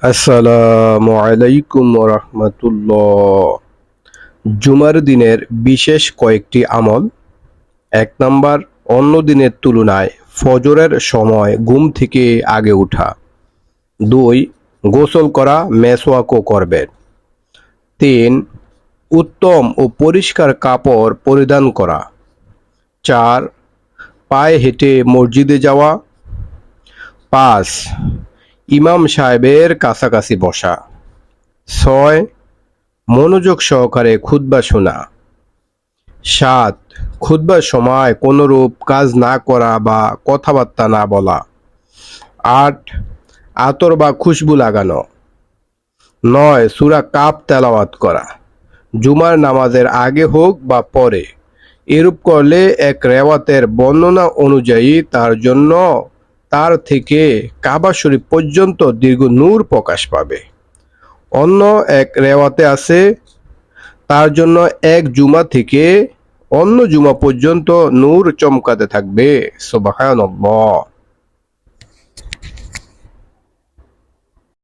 আসসালামু আলাইকুম রহমতুল্লাহ। জুমার দিনের বিশেষ কয়েকটি আমল। ১ নাম্বার, অন্য দিনের তুলনায় ফজরের সময় ঘুম থেকে আগে ওঠা। ২, গোসল করা, মেসওয়াকও করবেন। ৩, উত্তম ও পরিষ্কার কাপড় পরিধান করা। ৪, পায়ে হেঁটে মসজিদে যাওয়া। ৫, ইমাম সাহেবের কাছাকাছি বসা। ৬, মনোযোগ সহকারে খুতবা শোনা। ৭, খুতবার সময় কোনরূপ কাজ না করা বা কথাবার্তা না বলা। ৮, আতর বা খুশবু লাগানো। ৯, সূরা কাফ তেলাওয়াত করা, জুমার নামাজের আগে হোক বা পরে। এরূপ করলে এক রেওয়াতের বর্ণনা অনুযায়ী তার জন্য তার থেকে কাবা শরীফ পর্যন্ত দীর্ঘ নূর প্রকাশ পাবে। অন্য এক রেওয়াতে আছে, তার জন্য এক জুমা থেকে অন্য জুমা পর্যন্ত নূর চমকাতে থাকবে। সুবহানাল্লাহ।